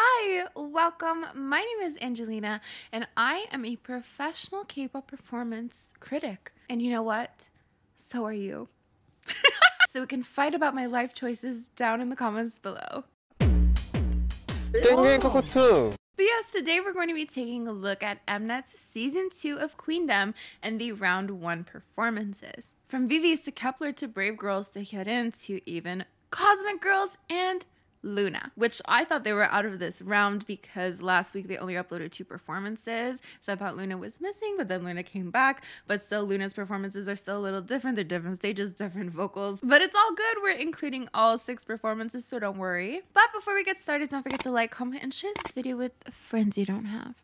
Hi, welcome. My name is Angelina, and I am a professional K-pop performance critic. And you know what? So are you. So we can fight about my life choices down in the comments below. But yes, today we're going to be taking a look at Mnet's Season 2 of Queendom and the Round 1 performances. From VIVIZ to Kepler to Brave Girls to Hyolyn to even Cosmic Girls and Loona, which I thought they were out of this round because last week they only uploaded 2 performances. So I thought Loona was missing, but then Loona came back. But still, Loona's performances are still a little different. They're different stages, different vocals, but it's all good. We're including all 6 performances, so don't worry. But before we get started, don't forget to like, comment, and share this video with friends you don't have.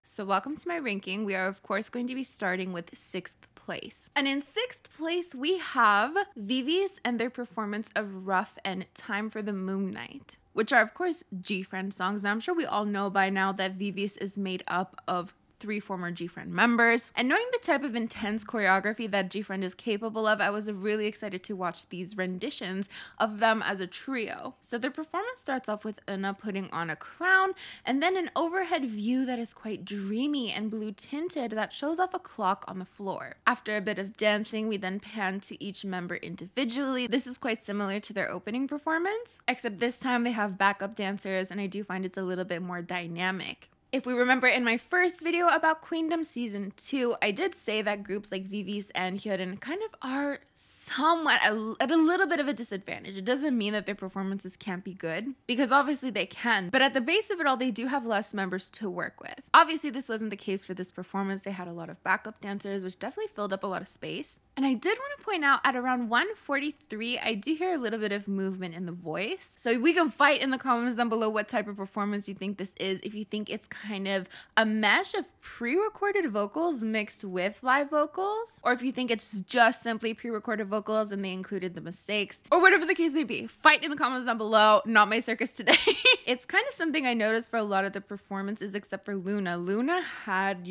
So welcome to my ranking. We are of course going to be starting with 6th place. And in 6th place, we have VIVIZ and their performance of Rough and Time for the Moon Night, which are of course G-Friend songs. Now I'm sure we all know by now that VIVIZ is made up of 3 former G-Friend members. And knowing the type of intense choreography that G-Friend is capable of, I was really excited to watch these renditions of them as a trio. So their performance starts off with Loona putting on a crown and then an overhead view that is quite dreamy and blue tinted that shows off a clock on the floor. After a bit of dancing, we then pan to each member individually. This is quite similar to their opening performance, except this time they have backup dancers, and I do find it's a little bit more dynamic. If we remember in my first video about Queendom Season 2, I did say that groups like VIVIZ and Hyolyn kind of are somewhat at a little bit of a disadvantage. It doesn't mean that their performances can't be good, because obviously they can, but at the base of it all, they do have less members to work with. Obviously, this wasn't the case for this performance. They had a lot of backup dancers, which definitely filled up a lot of space. And I did want to point out at around 1:43, I do hear a little bit of movement in the voice. So we can fight in the comments down below what type of performance you think this is. If you think it's kind of a mesh of pre-recorded vocals mixed with live vocals, or if you think it's just simply pre-recorded vocals and they included the mistakes, or whatever the case may be, fight in the comments down below. Not my circus today. It's kind of something I noticed for a lot of the performances except for Loona. Loona had,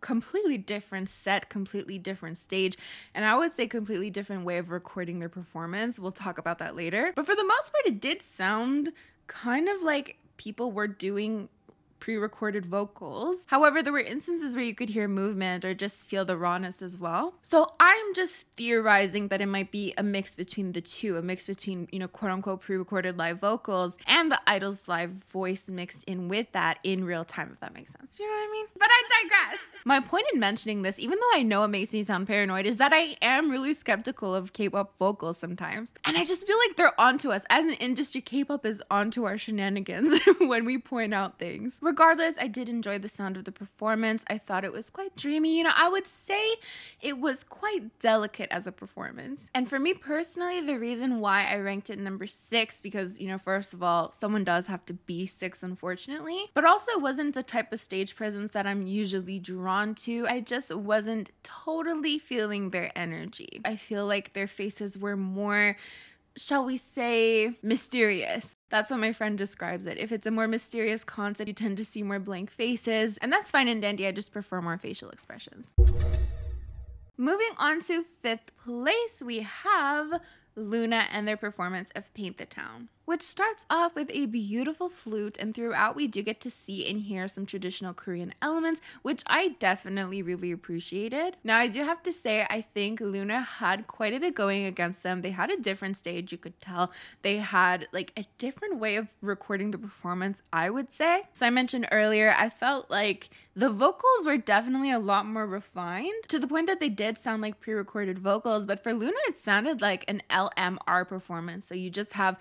completely different set, completely different stage, and I would say completely different way of recording their performance. We'll talk about that later. But for the most part, it did sound kind of like people were doing pre-recorded vocals. However, there were instances where you could hear movement or just feel the rawness as well. So I'm just theorizing that it might be a mix between the two, a mix between, quote unquote pre-recorded live vocals and the idol's live voice mixed in with that in real time, if that makes sense. You know what I mean? But I digress. My point in mentioning this, even though I know it makes me sound paranoid, is that I am really skeptical of K-pop vocals sometimes. And I just feel like they're onto us. As an industry, K-pop is onto our shenanigans when we point out things. Regardless, I did enjoy the sound of the performance. I thought it was quite dreamy. I would say it was quite delicate as a performance. And for me personally, the reason why I ranked it number 6, because, first of all, someone does have to be 6, unfortunately, but also it wasn't the type of stage presence that I'm usually drawn to. I just wasn't totally feeling their energy. I feel like their faces were more, shall we say, mysterious. That's how my friend describes it. If it's a more mysterious concept, you tend to see more blank faces, and that's fine and dandy. I just prefer more facial expressions. Moving on to 5th place, we have Loona and their performance of Paint the Town, which starts off with a beautiful flute, and throughout we do get to see and hear some traditional Korean elements, which I definitely really appreciated. Now, I do have to say, I think Loona had quite a bit going against them. They had a different stage, you could tell. They had like a different way of recording the performance, I would say. So I mentioned earlier, I felt like the vocals were definitely a lot more refined, to the point that they did sound like pre-recorded vocals, but for Loona, it sounded like an LMR performance. So you just have,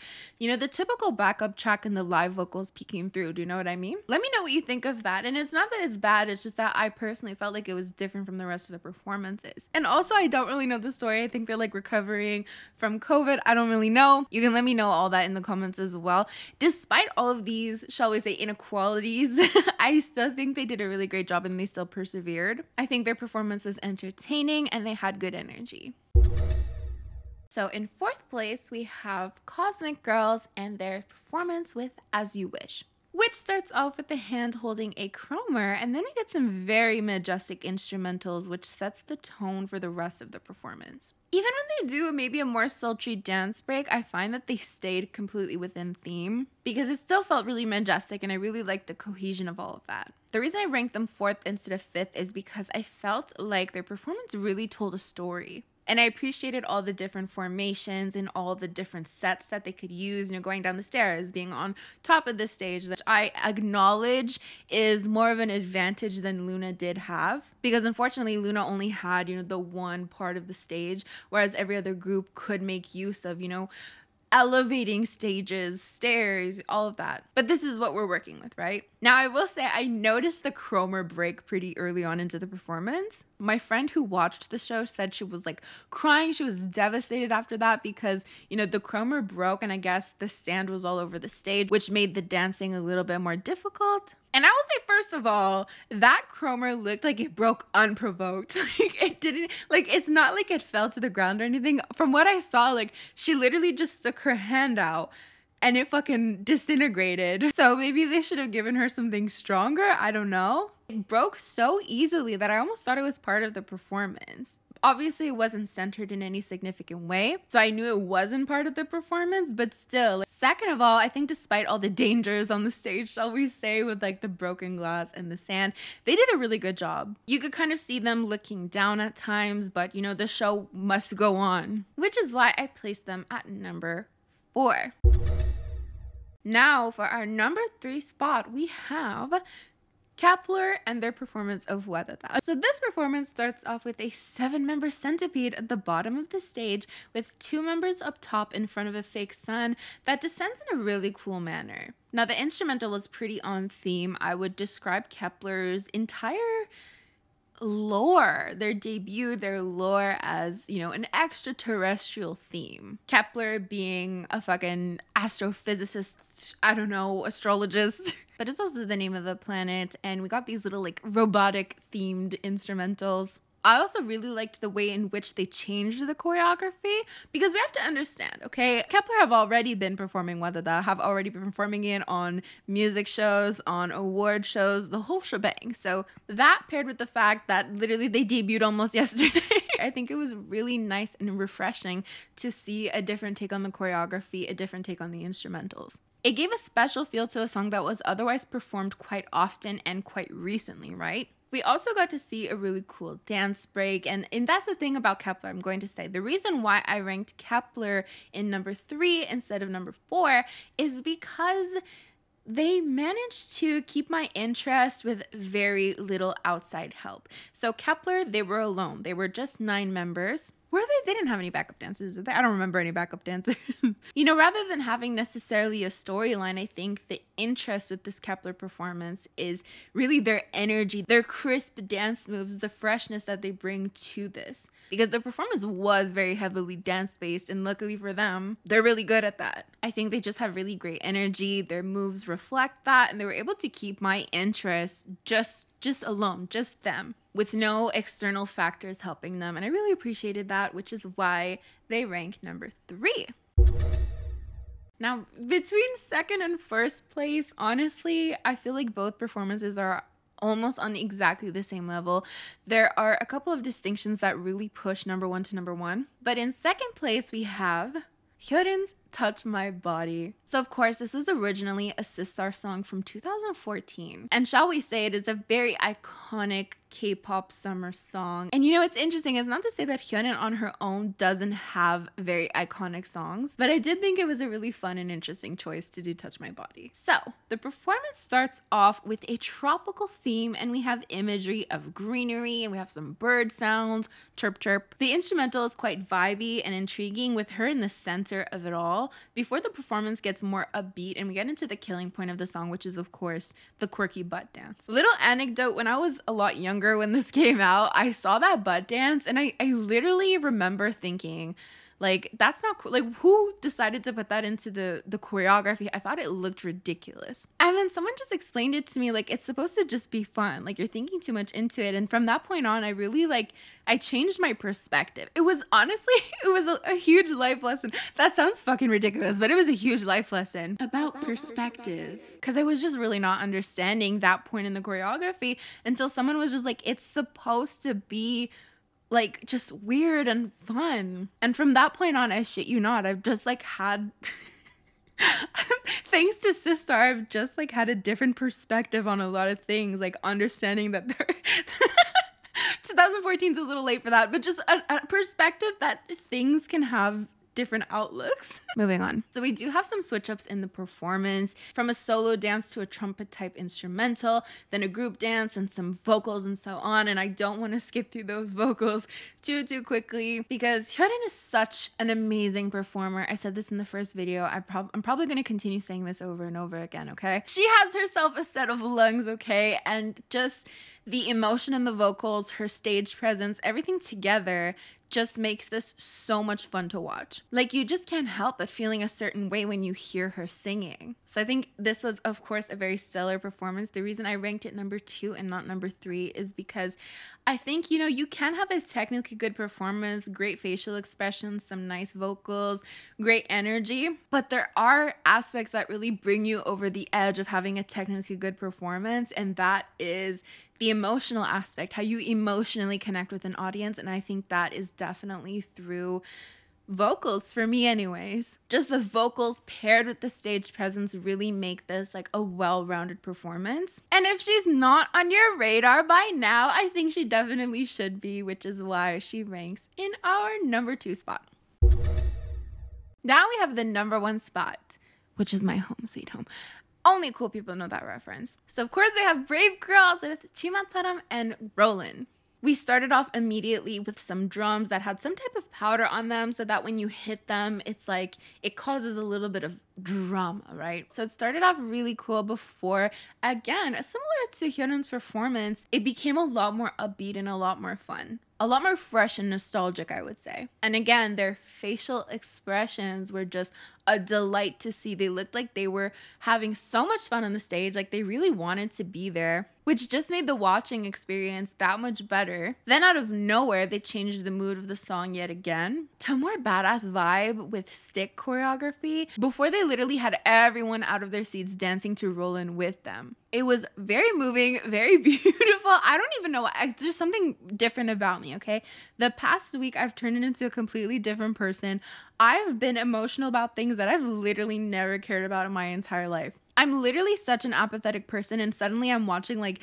the typical backup track and the live vocals peeking through. Do you know what I mean? Let me know what you think of that. And it's not that it's bad, it's just that I personally felt like it was different from the rest of the performances. And also, I don't really know the story. I think they're like recovering from COVID. I don't really know. You can let me know all that in the comments as well. Despite all of these, shall we say, inequalities, I still think they did a really great job and they still persevered. I think their performance was entertaining and they had good energy. So in 4th place, we have Cosmic Girls and their performance with As You Wish. which starts off with the hand holding a chromer, and then we get some very majestic instrumentals, which sets the tone for the rest of the performance. Even when they do maybe a more sultry dance break, I find that they stayed completely within theme because it still felt really majestic, and I really liked the cohesion of all of that. The reason I ranked them 4th instead of 5th is because I felt like their performance really told a story. And I appreciated all the different formations and all the different sets that they could use, going down the stairs, being on top of the stage, that I acknowledge is more of an advantage than Loona did have. Because unfortunately, Loona only had, the one part of the stage, whereas every other group could make use of, elevating stages, stairs, all of that. But this is what we're working with, right? Now, I will say I noticed the chromer break pretty early on into the performance. My friend who watched the show said she was like crying. She was devastated after that because, the chromer broke, and I guess the sand was all over the stage, which made the dancing a little bit more difficult. And I will say, first of all, that chromer looked like it broke unprovoked. It didn't, it's not like it fell to the ground or anything. From what I saw, she literally just stuck her hand out and it fucking disintegrated. So maybe they should have given her something stronger. I don't know. It broke so easily that I almost thought it was part of the performance. Obviously, it wasn't centered in any significant way, so I knew it wasn't part of the performance, but still. Second of all, I think despite all the dangers on the stage, shall we say, with the broken glass and the sand, they did a really good job. You could kind of see them looking down at times, but the show must go on, which is why I placed them at number 4. Now, for our number 3 spot, we have Kepler and their performance of Wadada. So this performance starts off with a 7-member centipede at the bottom of the stage with 2 members up top in front of a fake sun that descends in a really cool manner. Now, the instrumental was pretty on theme. I would describe Kepler's entire lore, their debut, their lore as, an extraterrestrial theme. Kepler being a fucking astrophysicist, astrologist. But it's also the name of a planet, and we got these little robotic themed instrumentals. I also really liked the way in which they changed the choreography, because we have to understand, okay, Kepler have already been performing Wadada, have already been performing it on music shows, on award shows, the whole shebang. So that paired with the fact that literally they debuted almost yesterday, I think it was really nice and refreshing to see a different take on the choreography, a different take on the instrumentals. It gave a special feel to a song that was otherwise performed quite often and quite recently, right? We also got to see a really cool dance break, and that's the thing about Kepler, I'm going to say. The reason why I ranked Kepler in number 3 instead of number 4 is because they managed to keep my interest with very little outside help. So Kepler, they were alone. They were just 9 members. Were they? They didn't have any backup dancers, did they? I don't remember any backup dancers. Rather than having necessarily a storyline, I think the interest with this Kepler performance is really their energy, their crisp dance moves, the freshness that they bring to this. Because the performance was very heavily dance-based, and luckily for them, they're really good at that. I think they just have really great energy. Their moves reflect that, and they were able to keep my interest just alone, just them, with no external factors helping them. And I really appreciated that, which is why they rank number 3. Now, between 2nd and 1st place, honestly, I feel like both performances are almost on exactly the same level. There are a couple of distinctions that really push number 1 to number 1. But in 2nd place, we have Hyolyn's Touch My Body. So of course, this was originally a Sistar song from 2014. And shall we say, it is a very iconic K-pop summer song. And it's interesting, it's not to say that Hyolyn on her own doesn't have very iconic songs, but I did think it was a really fun and interesting choice to do Touch My Body. So the performance starts off with a tropical theme, and we have imagery of greenery, and we have some bird sounds, chirp chirp. The instrumental is quite vibey and intriguing, with her in the center of it all, before the performance gets more upbeat and we get into the killing point of the song, which is of course the quirky butt dance. Little anecdote, when I was a lot younger when this came out, I saw that butt dance and I literally remember thinking, Like, that's not cool. Like, who decided to put that into the choreography? I thought it looked ridiculous. And then someone just explained it to me, like, it's supposed to just be fun. Like, you're thinking too much into it. And from that point on, I really, like, I changed my perspective. It was honestly, it was a huge life lesson. That sounds fucking ridiculous, but it was a huge life lesson about perspective. Because I was just really not understanding that point in the choreography until someone was just like, it's supposed to be like just weird and fun. And from that point on, I shit you not, I've just like had thanks to Sister, I've just like had a different perspective on a lot of things, like understanding that they're 2014 is a little late for that, but just a perspective that things can have different outlooks. Moving on. So we do have some switch ups in the performance, from a solo dance to a trumpet type instrumental, then a group dance and some vocals and so on. And I don't want to skip through those vocals too quickly because Hyolyn is such an amazing performer. I said this in the first video. I'm probably going to continue saying this over and over again, okay? She has herself a set of lungs, okay? And just the emotion in the vocals, her stage presence, everything together just makes this so much fun to watch. Like, you just can't help but feeling a certain way when you hear her singing. So I think this was, of course, a very stellar performance. The reason I ranked it number 2 and not number 3 is because I think, you know, you can have a technically good performance, great facial expressions, some nice vocals, great energy, but there are aspects that really bring you over the edge of having a technically good performance, and that is the emotional aspect, how you emotionally connect with an audience. And I think that is definitely through vocals, for me anyways. Just the vocals paired with the stage presence really make this like a well-rounded performance. And if she's not on your radar by now, I think she definitely should be, which is why she ranks in our number 2 spot. Now we have the number 1 spot, which is My Home Sweet Home. Only cool people know that reference. So of course we have Brave Girls with Chimataram and Roland. We started off immediately with some drums that had some type of powder on them so that when you hit them, it's like it causes a little bit of drama, right? So it started off really cool before, again, similar to Hyolyn's performance, it became a lot more upbeat and a lot more fun. A lot more fresh and nostalgic, I would say. And again, their facial expressions were just a delight to see. They looked like they were having so much fun on the stage, like they really wanted to be there, which just made the watching experience that much better. Then out of nowhere, they changed the mood of the song yet again to a more badass vibe with stick choreography before they literally had everyone out of their seats dancing to Roland with them. It was very moving, very beautiful. I don't even know. There's something different about me, okay? The past week, I've turned into a completely different person. I've been emotional about things that I've literally never cared about in my entire life. I'm literally such an apathetic person, and suddenly I'm watching like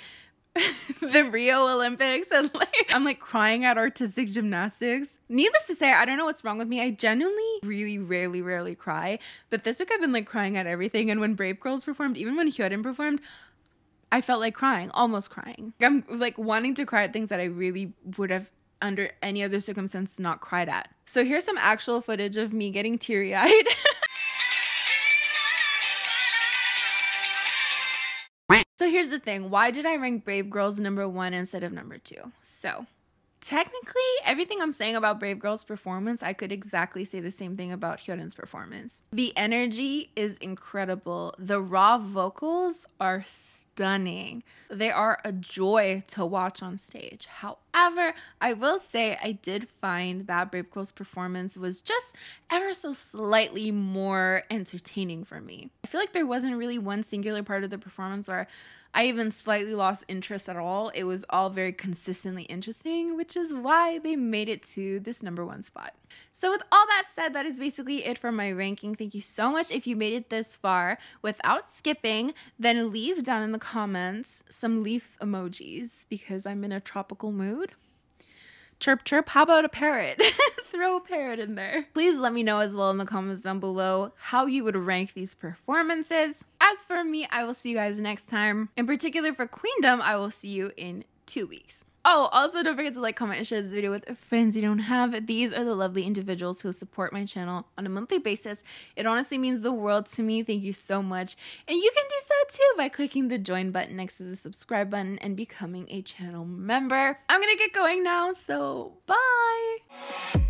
the Rio Olympics and like I'm like crying at artistic gymnastics. Needless to say, I don't know what's wrong with me. I genuinely really rarely cry, but this week I've been like crying at everything. And when Brave Girls performed, even when Hyolyn performed, I felt like crying, almost crying. I'm like wanting to cry at things that I really would have under any other circumstance not cried at. So here's some actual footage of me getting teary-eyed. So here's the thing. Why did I rank Brave Girls number 1 instead of number 2? So technically, everything I'm saying about Brave Girls' performance, I could exactly say the same thing about Hyolyn's performance. The energy is incredible. The raw vocals are stunning. They are a joy to watch on stage. However, I will say I did find that Brave Girls' performance was just ever so slightly more entertaining for me. I feel like there wasn't really one singular part of the performance where I even slightly lost interest at all. It was all very consistently interesting, which is why they made it to this number 1 spot. So with all that said, that is basically it for my ranking. Thank you so much. If you made it this far without skipping, then leave down in the comments some leaf emojis because I'm in a tropical mood. Chirp, chirp. How about a parrot? Throw a parrot in there. Please let me know as well in the comments down below how you would rank these performances. As for me, I will see you guys next time. In particular for Queendom, I will see you in 2 weeks. Oh, also don't forget to like, comment, and share this video with friends you don't have. These are the lovely individuals who support my channel on a monthly basis. It honestly means the world to me. Thank you so much. And you can do so too by clicking the join button next to the subscribe button and becoming a channel member. I'm gonna get going now, so bye!